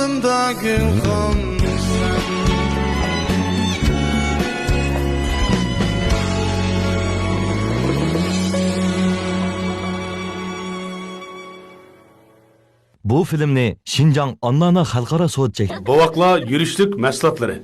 Dalımda gül konmuşsan. Bu filmni Şinjan Anna Xalqaro sud çekdi. Bovaqla yürüşlük mahsulotları.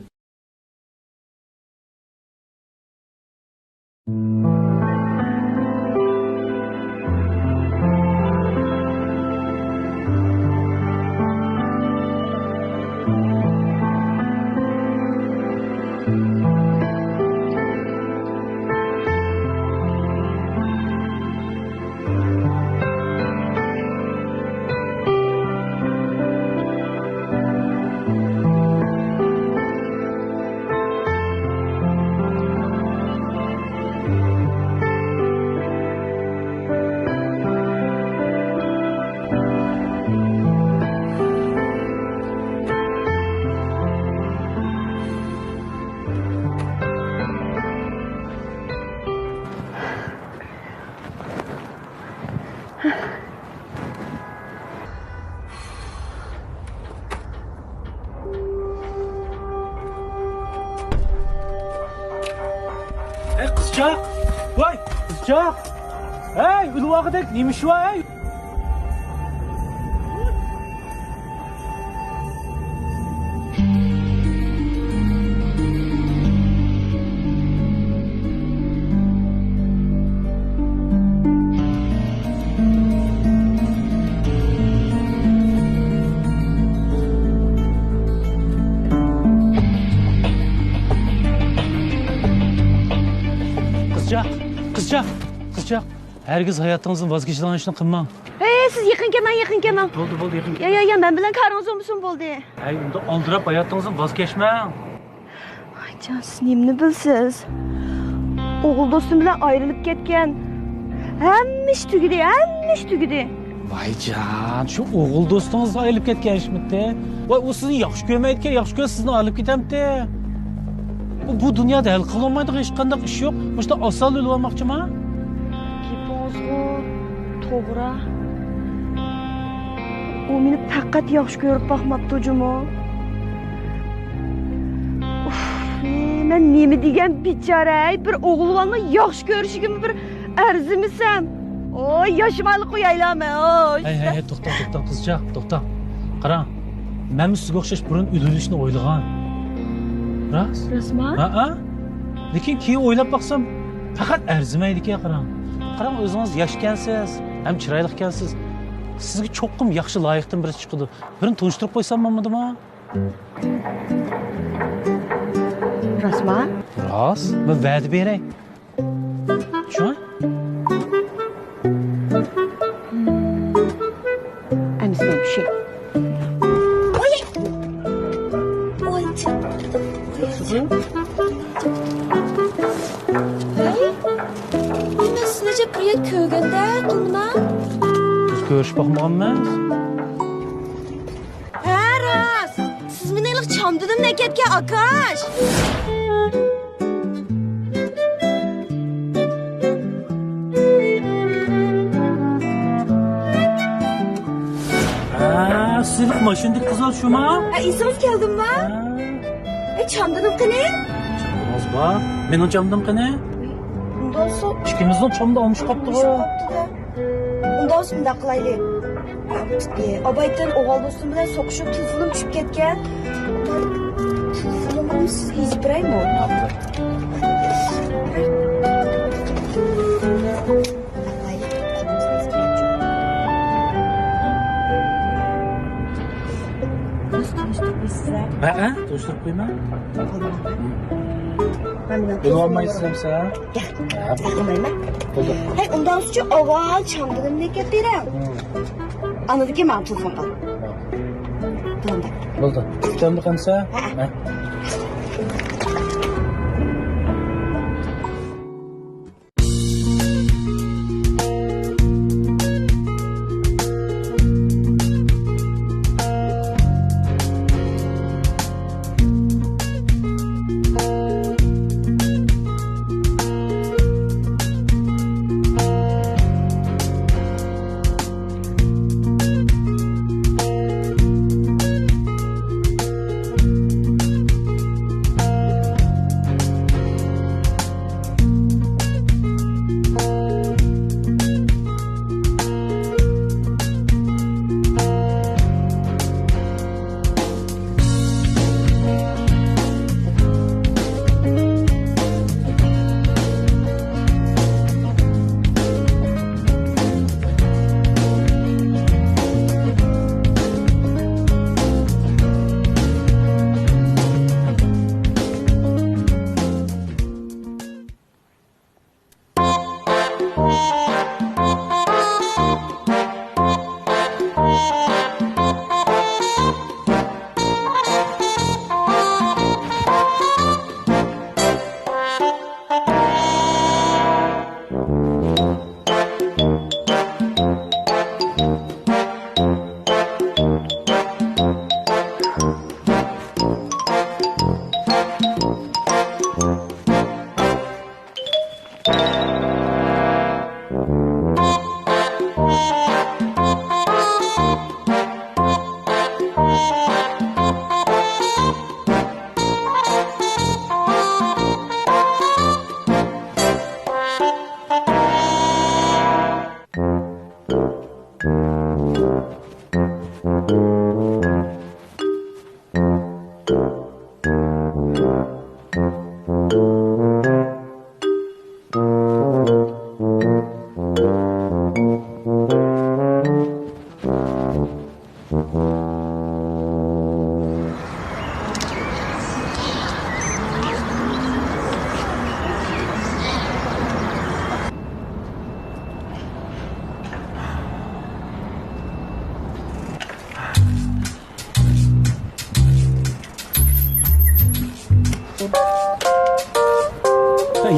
Kızcak! Vay! Kızcak! Hey! Ülvaqıdek neymiş vay? Kızcak. Herkes hayatınızın vazgeçilanışını kılmang. Siz yakın kemen. Boldu yakın. Ya ben bilen karınız olmuşsun boldu. Hey, unda aldırıp hayatınızın vazgeçmang. Ay can, siz nemni bilsiz? Oğul dostum bilen ayrılıp ketken. Hemmiş tügüdü. Vay can, şu oğul dostunuz ayrılıp ketkenişmekte. Vay, o sizni yaxşı görmeydiken, yaxşı gör sizni ayrılıp ketemdi. Bu dünyada hal kılınmaydığı hiç qandaq iş yok. Başta asal ölü olmakçı mı? Gipozgu, toğra. O meni faqat yaxşı görüp bakmaptı ucumu. Men nemi degan bichara, bir o'g'ilonni yaxshi görüşügümü bir arzimisam. Oy, yaşımaylı qo'yaylarmi? Oy. Hey, to'xta qizcha, to'xta. Qarang. Men sizga o'xshash burun o'ldirishni o'ylagan. Rasman? Ha? Lekin keyin o'ylab baqsam, faqat arzimaydi ekan, qarang. Qarang, o'zingiz yoshkansiz, ham chiroyli ekansiz. Sizga cho'qqim yaxshi loyiqdan biri chiqdi. Birini tanishtirib qo'ysam bo'lmadimi? Rasman? Ras, men va'da beray. Shu? Emismen bir şey. Nima sizlarcha priya ko'rganda qilma? Biz ko'rishib boqmaganmiz. Ha, Ras. Siz meni iliq chamdidim nakatga akash. Siz maşindek kızlar şu mu? Esimiz keldin mi? Chamdidim qani? Chamdimiz bor. Men o chamdim qani? Undan so'ng ikkimizning chamda olmuş qapti bu. Undan so'ng bunday qilaylik. Obaydan o'g'il do'stim bilan so'qishib telefonim tushib ketgan. Telefonimni sizga yozib beraymi? Ha? Tanıştırıp koyma. Ben olmayısın sen. Hey, undan sonra oval chamdidim nekat berem. Anladın ki ben telefonda. Bo'ldi. Kutamni qansa? Ha.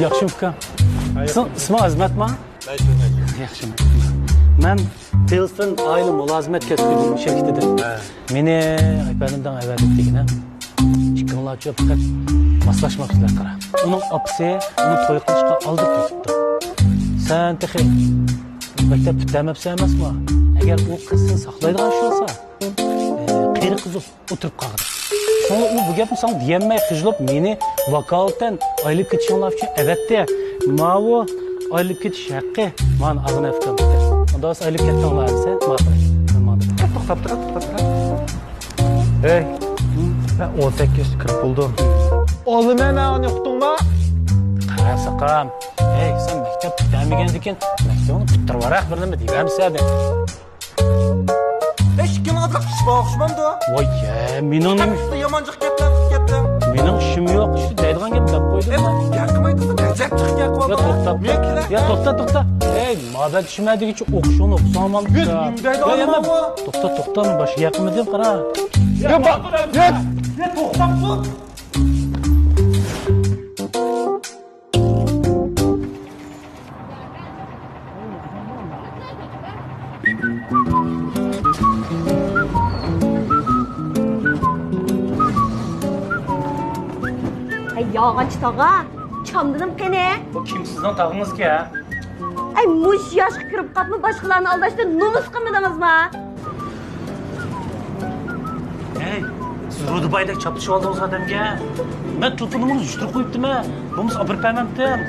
Yaxshi ukam. Ismi Azmatmi? Yaxshi. Men Telefon oila mulozimat kasbi shirkatida. Meni iPad'imdan avatibdigina. Ikkinlar faqat maslashmoqchilar qara. Uning opasi uni to'y qilishga oldi ketdi. Sen texi maktab bitamabsan emasmi? Agar u qizni saqlaydigan bo'lsa, qeri qiz o'tirib qoladi. Sonra u bu gapni sen diyemay qijlab meni vakolatdan aylik ketishinglar uchun avatdi. Mavo aylik ketish haqqi men ag'na fikrim. Unda siz aylik ketdinglar desa, ma'qul. To'xtab tur. Ey, ben 18 kirib bo'ldim. Olaman uni uqdingmi? Qarasaqam. Ey, sen maktab bitamagandikin, maktabni bitirvaroq bir nima deyamsan. Kim adaq ish boqishmamda? Voy, mening nima? Yomonchiq gaplar. Mening ishim yo'q, shu deydigan gap deb qo'ydim. Yaqmaydi, gajab chiqgan qoldi. To'xta. Ey, mabad tushmadigicha o'qishini o'qisaman. To'xta, men boshqa yaqinmi deb qara. To'xtab qol. Yog'och tog'a, chamdinim qani? Bu kim sizning tog'ingizga? Ay, mush yoshga kirib qatmi boshqalarni aldashda nomus qilmadingizmi? Hey, siz Rudubaydek chopishib oldingiz odamga. Men telefonimni yishtirib qo'yibdim-a. Bums olib bermamdim.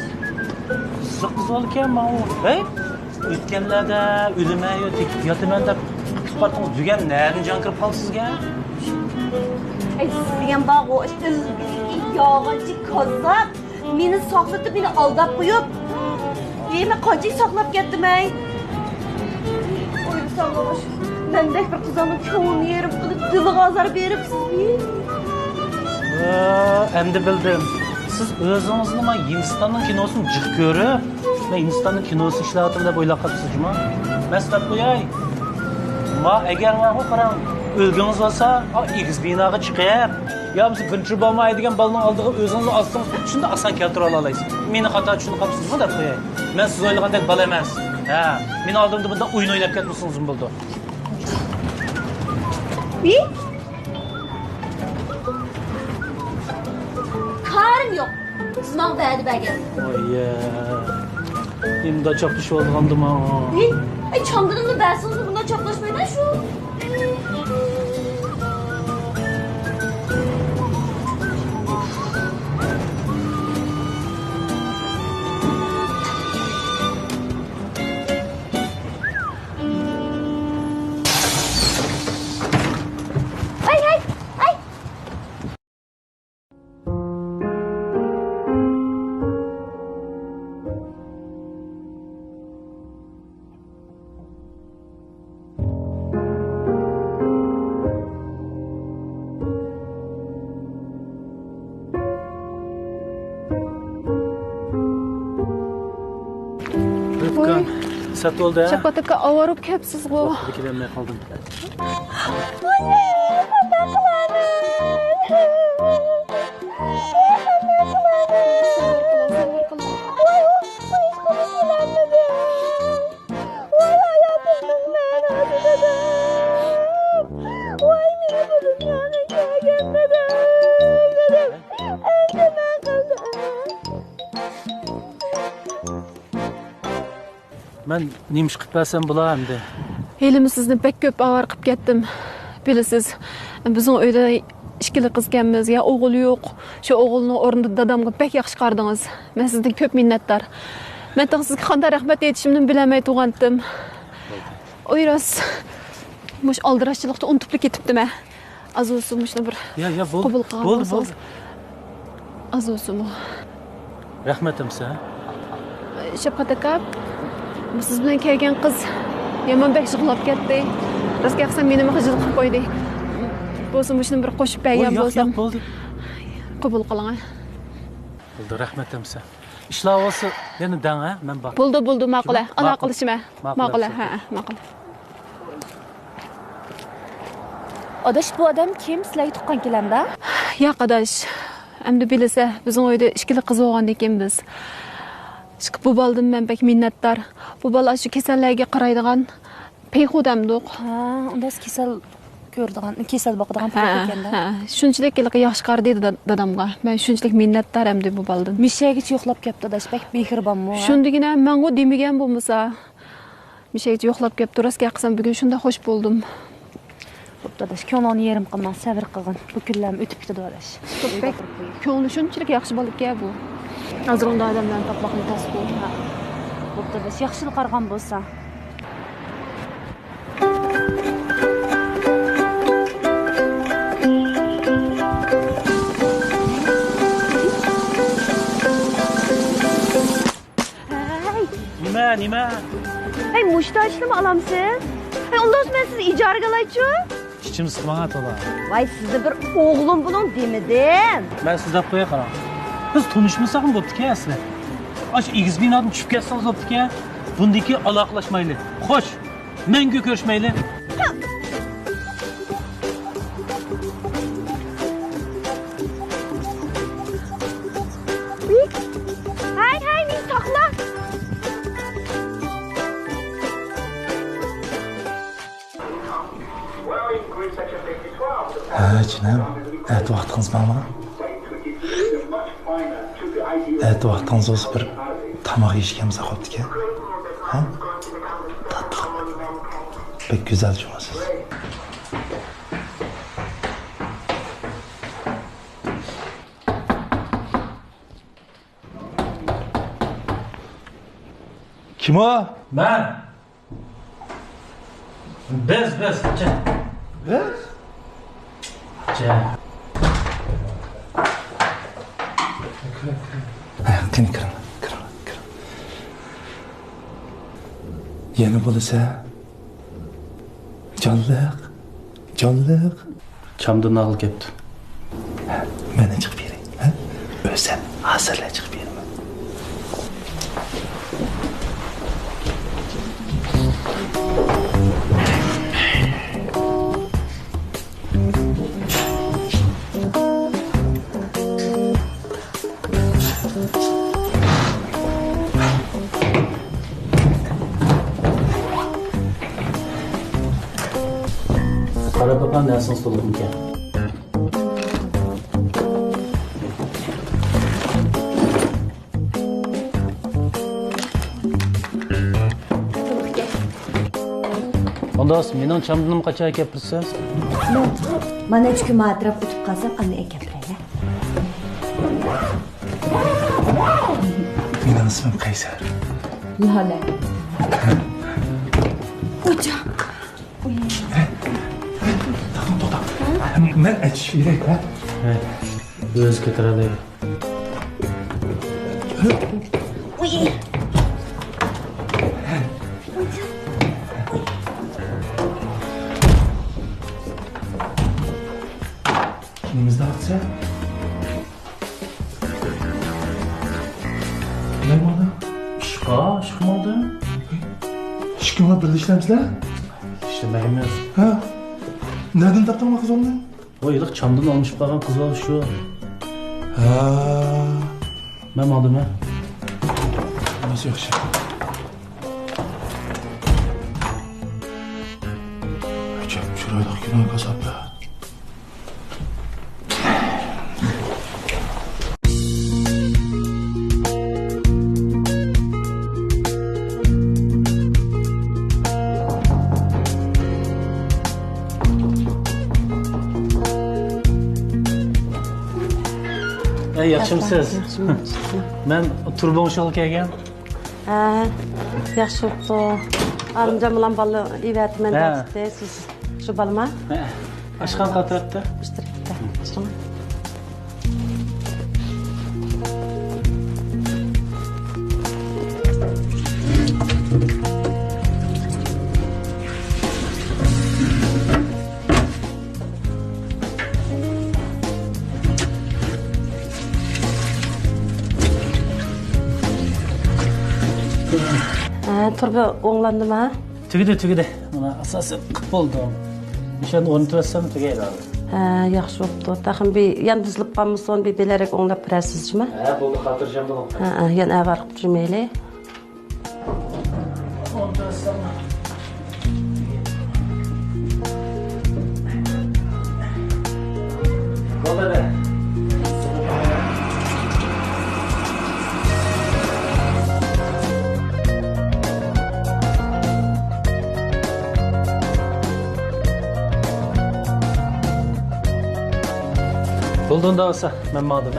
Qiziq ekanman u. Hey, o'tganlarda o'limay yotaman deb isbotingiz degan nari jon kirib qoldi sizga? Ay, siz degan bog'u yog'ochchi ko'zlab, meni saqlatib, meni aldab qo'yib, men qancha saqlab ketdim-ay. O'ylasangiz, mendek bir qizning ko'nglini yerib qilib, diliga azor beribsiz. Endi bildim. Siz o'zingizni men Hindistonning kinosini jiq ko'rib, men Hindistonning kinosini ishlatim deb o'ylab qolibsizmi? Men sizga qo'yay. Agar men qarang, o'lgingiz bo'lsa, egiz binoga chiqib, yo biz birinchi bo'lmaydigan balning oldiga o'zingizni olsangiz, shunda oson keltira olasiz. Meni xato tushunib qolibsizmi deb qo'yay. Men siz o'ylagandek bala emas. Meni oldimda bunday o'yin o'ynab ketmoqsizmi bo'ldi? Karim yo'q. Sizning ba'di bagan. Voy. Imda cho'qtish olgandim ha. Ay, chamdirimni ba'singizni bunday cho'qlashmaydan shu. Sat oldu ha? Chapataka ovorib kelibsiz go. Kelmay qoldim. Men nima ish qilib bersam bo'lar endi. Elim sizni pek ko'p avar qilib ketdim. Bilasiz, bizning uyda ikkili qiz ekanmiz, ya o'g'il yo'q. Shu o'g'ilning o'rnida dadamga pek yaxshi qardingiz. Men sizdan ko'p minnatdor. Men sizga qanday rahmat aytishimni bilmay turgandim. O'yras mush aldirashchilikni unutib ketibdim-a. Azosim shuni bir. Ya, bo'ldi. Azosim. Rahmatimsa. Shapataka siz bilan kelgan qiz Yamanbek yig'lab ketdi. Rostga aytsam meni xijil qilib qo'ydi. Bo'lsa shuni bir qo'shib bergan bo'lsam. Bo'ldi. Qabul qiling. Bo'ldi, rahmatimsa. Ishlar olsa, yana dang ha, men bor. Bo'ldi, ma'qul. Ana qilishma. Ma'qul, ha, ma'qul. Odash bu odam kim? Sizlarga tuqqan kelamda? Yo'q odash. Endi bilese bizim oyda işkili kız olgan ekanmiz. Bu baldan men pek minnatdor. Bu bala şu kasallarga qaraydigan peyxodamdiq. Ha, unda kasal ko'rdigan, kasal boqadigan payt ekanda. Ha, shunchalik yaxshi qar dedi dadamga. Men shunchalik minnatdor endi bu baldan. Mishagicha yo'qlab kelibdi dash, bek mehribonmi? Shundigina men o demagan bo'lmasa, mishagicha yo'qlab kelibdi. Rostga qilsam bugun shunda xush bo'ldim. Bo'pti dash, ko'nglini yerim qilma, sabr qilgin. Bu kunlarni o'tib ketadi dash. Ko'ngli shunchalik yaxshi bo'libki bu. Hozir unda odamlarni topmoqni tasib bo'ldi. Bo'pti dash, yaxshilik qarg'an bo'lsa. Nima? Hey, mushtajnimi olamsiz? Hey, undan men sizni ijaraga olaychi? Ichim siqmagan to'la. Voy, sizni bir o'g'lim buning demidim. Men sizga qo'ya qarang. Biz tanishmasakmi bo'pti-ku asli. Ash egiz binodan tushib ketsangiz bo'pti-ku. Bundiki aloqalashmayli. Xo'sh, menga ko'rishmayli. Hay, men saqla. Canım, evet vaxtınız var mı? Evet vaxtınız olsa bir tamaq yeyişkemize koptu ki. Ha? Tatlı. Pek güzel cumasız. Kim o? Ben. Bez. Çek. Bez? Çek. Kırın. Yeni bulursa canlıq. Çamdan al kepti. Mene çık bir yere. Ha? Özlem hazırla çık bir yere. Qara bakan dersin soluk mıken? Ondan mening chamdinim qachon kelibsiz? Mana 3 kun atraf o'tib qolsam, ana ekaplaylar. Benim ismim Kaysar. Lola. Ben açış vereyim ha. Evet. Öz getireliyim. Kimimiz dağıtsa? Ne oldu? Şık mı oldu? Şıkkınla birleşlerimiz lan? İşte beğenmez. Ha? Nereden taptın mı kız onu? O yıllık çamdan almış bakan kız var şu. Ha. Ben aldım ha. Nasıl yok şey? Hocam şuraya da günah kasapla. Yaxshimisiz? Men turbon shol kelgan. Ha, yaxshi bo'pti. Alimjon bilan bola evatman debdi. Siz shu bolami? Ha. Ashxon qatorda. Ishtirokda. Turba o'nglandimi? Tugidi. Mana asosan qilib bo'ldi. O'shani o'rnatib olsam tugaydi. Yaxşı oldu. Taxım bir yan buzulub qalmısan bir bilərək onunla birəsizmi? Bo'ldi, xotirjam bo'ling. Yan əvər qılıb cüməyli. Bo'ldi. Buldun da olsa, ben madım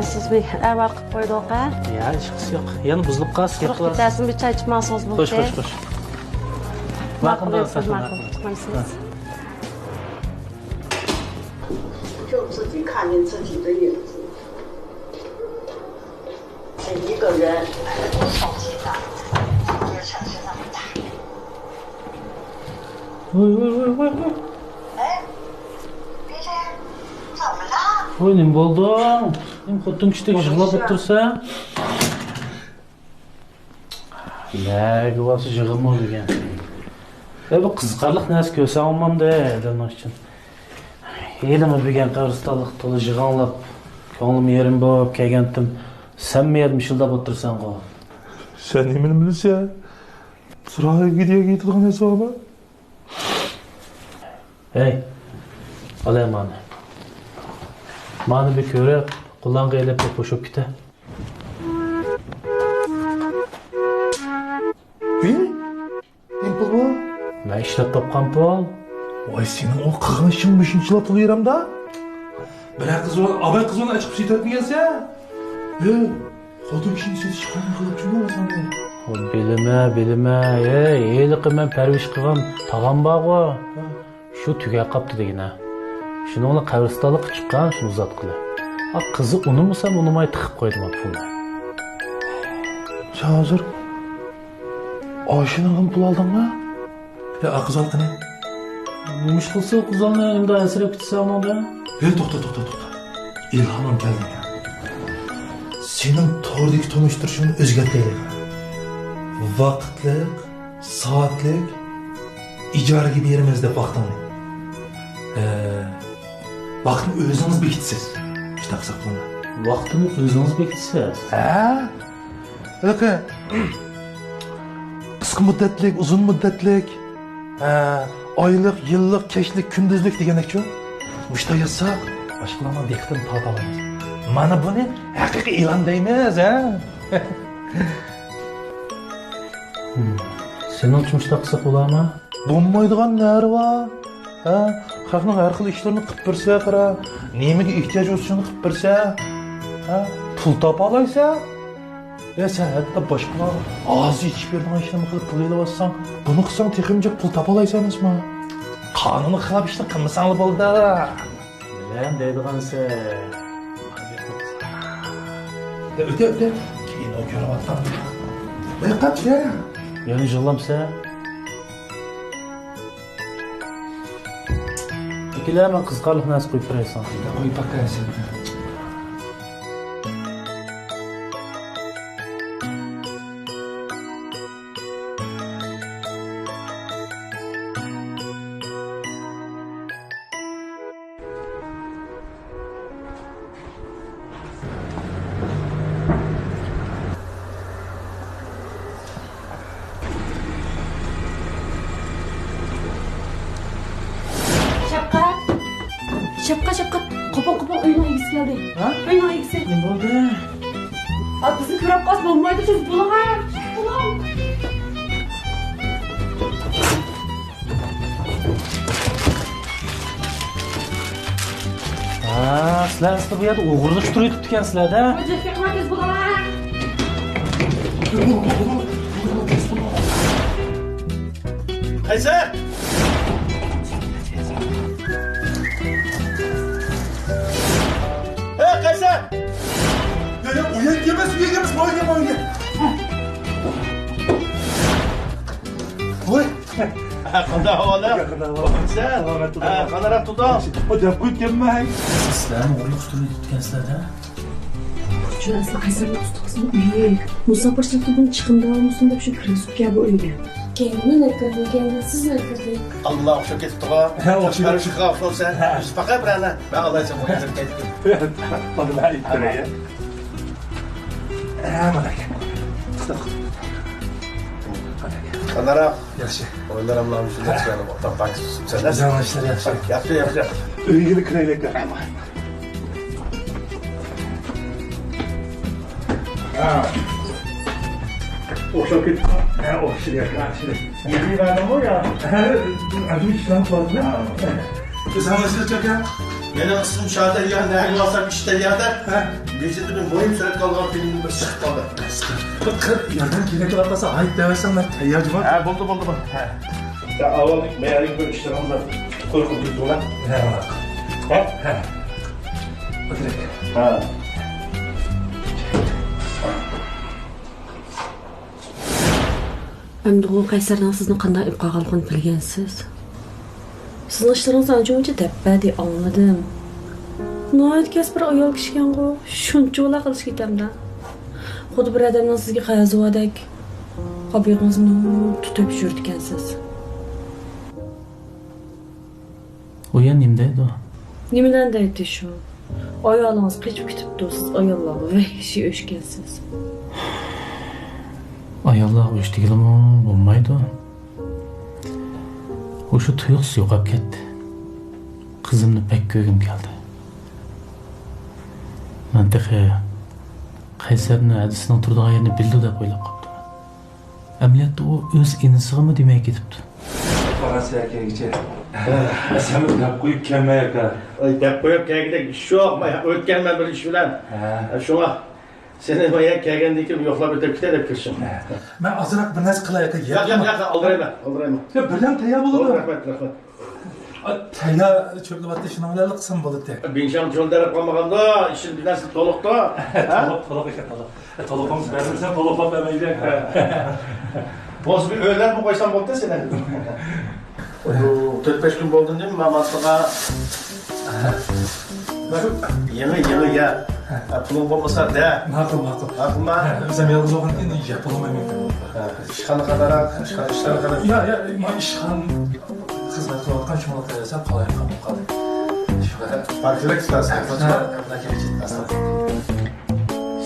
Siz bir əvər qılıb qoyduq, hə? Ya, hiç yok. Yani buzulup kalsın. Yox, bitəsin bir çay içməsiniz bu. Koş. Bakın da olsa. 就自己看见自己的影子，是一个人受气的，这个城市那么大。Vay.哎，别这样，怎么了？ Oy, ne oldu? Benim kutum küçük jığılap otursa. Ne kıvası jığılma oldu gen. Bu kızkarlık nesi köse almam da demek için. Elime bir gen karıstalık dolu jığanlap, konumu yerim boğup kegentim. Sen mi yerim şıldap otursan ko? Sen emin bilirsin ya. Sıraya gidiyor gittiğin hesabı. Hey, alayım anne. Bana bir köre kulağına gelip koşup gite. Beni? Dimple bu? Ben işlep tapkan pol. Vay senin o kığın işin 5. latılı yerim da. Bırak kız olan, abay kız olan açıp seyret mi gelse? Kadın kişinin sesi çıkanı kılıp cümle var sende. Bilime. Eyli kıymen perviş kıvam. Tağam bağ o. Şu tüge kaptı degin ha. Şunu ona kavrıstalık çıkan, şunu uzat kılı. Kızı unumusam unumay tıkıp koydum pulna. Sen hazır Ayşe'nin alın pul aldın mı? Ya kız al kını. Neymiş kılsa kız alın elimde esirip gitse ama be. To'xta. İlhamım geldi ya. Senin tordaki tanıştırışını özgerteylik. Vaqtlik, saatlik, icra gibi yerimizde baktın. Vaqtni o'zingiz bekitsiz. İşte hisoblana. Vaqtini o'zingiz bekitsiz. Öyle qisqa muddatlik, uzun muddatlik, oylik, yillik, kechlik, kunduzlik degandek-ku. Muşta yazsak, boshqalarning diqqatini torta olamiz. Mana buni haqiqiy e'lon deymiz, ha? Senin uchun muşta qilsak bo'ladimi? Bo'lmaydigan nari bor. Xalqning har xil ishlarini qilib bersa, qara, nimaga ehtiyoj bo'lishini qilib bersa, pul topa olaysa, sen hatto boshqalar oz ichib beradigan ishlarni qilib pul olaysan, buni qilsang teximcha pul topa olaysan emasmi? Qonunga xilof ishni qilmasang bo'ldi. Bilen deydigan sen. Öte. Kino ko'ryapman. Qat ya. Yani yığılamsa. İkiler ben kızkarlık nasıl koyup vereysen. Koyup bakarsın. Şapka. Kopon oyuna ilgisi geldi. Ha? Oyuna ilgisi. Ne oldu? Bizi kırap kas bulmaydı siz bulun ha. Bulun. Sizler aslında bu yerde uğurluş duruyor tutken sizler de. Hocam fikir bulun ha. Kayser! Hey Kayser! Ya uyan yemez, oyna. Vay. Qanday ahvoli? Sen? Qanday tutam? Hocam ko'p kelmang. Sizler uğurluş duruyor tutken sizler de. Şurası Kaysar'ın ustasının üye. Musa Paşa'nın çıkında almasın da şu krasut gibi öyle. Kendime ne kırdın, kendisiz ne kırdın? Allah o'xshab ketibdi g'o. O'xshab chiqib qolsa, faqat birani men Allohga o'xshab ketdim. Mana ben ittireye. Mana aka. Qanaroq? Yaxshi. O'ylarim bilan shunday chiqadi. To'xtab sen. Jamashlar yaxshi. Yaxshi. Uyga kiraylik aka. O'xshab ketdi. O'xshab yaxshi. Yeni verdim ya. Adım işlem fazla. Jamashlar aka. Meni ismim Shadar ya, nega olsam ishda yerda. Gecede ben boyum surat qolgan filmni bir chiqib qoldi. Yardım kerak bo'lsa ayt devasan, men tayyorman. Ha, bo'ldi. Ha. Ya avval meyaring bir ishlarimizni qo'yib turibdilar. Ha. Ha. O'tiring. Ha. Endi o Qaysardan sizni qanday ib qolganligini bilgansiz. Sizning ishlaringiz ancha-muncha dabba anladim. Noyat kasb bir ayol kishiganga shuncha qilish ketamda. Xuddi bir odamning sizga qarazovadek qabig'ingizni tutib yurtgansiz. O ya nimdaydi? Nimadan deydi shu? Ayolingiz qechib ketibdi, siz ayollarga vahshiy o'shgansiz. Ayollar uyushtigilimi bo'lmaydi. O'sha tuyuqsi yo'qolib ketdi. Qizimni pek ko'rgim keldi. Mantiqi Qaysarni hadisning turadigan yerini bildi deb o'ylab qoldim. Amaliyotda u o'z inisig'imi demay ketibdi. Qarasi akaga. Sen deb qo'yib kelmay aka. Deb qo'yib kelgandek ish yo'q. Men o'tganman bir ish bilan. Shunga seni men kelgandek yo'qlab o'tib ketay deb kirishim. Men ozroq bir narsa qilay aka. Yo'q, oldirayman. Ya birdan tayyor bo'ladi. Rahmat. Tayyor cho'klibatda shuni bilan qilsam bo'ladi. Bensham jo'ndarib qolmaganda, ishim binasi to'liqda. To'liq aka, to'liq. To'liqimiz bermasa, to'liqlab bermaydi aka. Bo'z bir o'ylab qo'ysam bo'ldi seni. 4-5 kun bo'ldin demi, mamasiga Yeni ya. Pulun bo'lmasa da. Ma'qul. Ma'qulmi? O'zim yolg'iz o'qib endi yap olmayman. Ishxona qadaroq, ishlar qadaroq. Ya, men ishxon xizmat qilayotgan shuni qilasan, qolay qabul qil. Parklik istasa,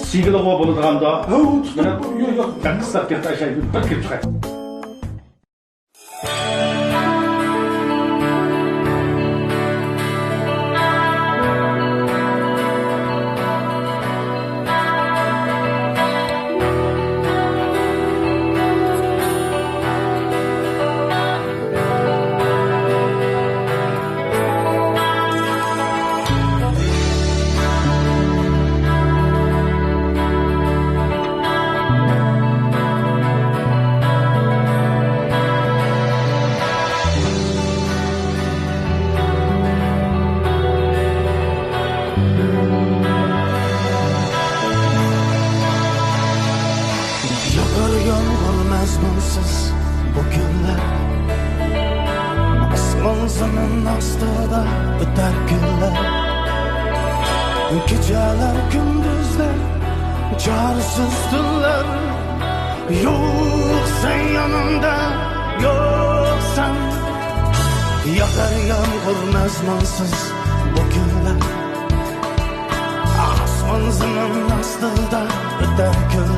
Sigili qo'y bo'ladigan-da. Yo'q, qisqa ketay shay, bir kelib chiqay. Geceler gündüzler çaresiz tunlar. Yok sen yanımda, yok sen. Yağar yağmur mezmunsuz bu günler. Asman zemin astında öter günler.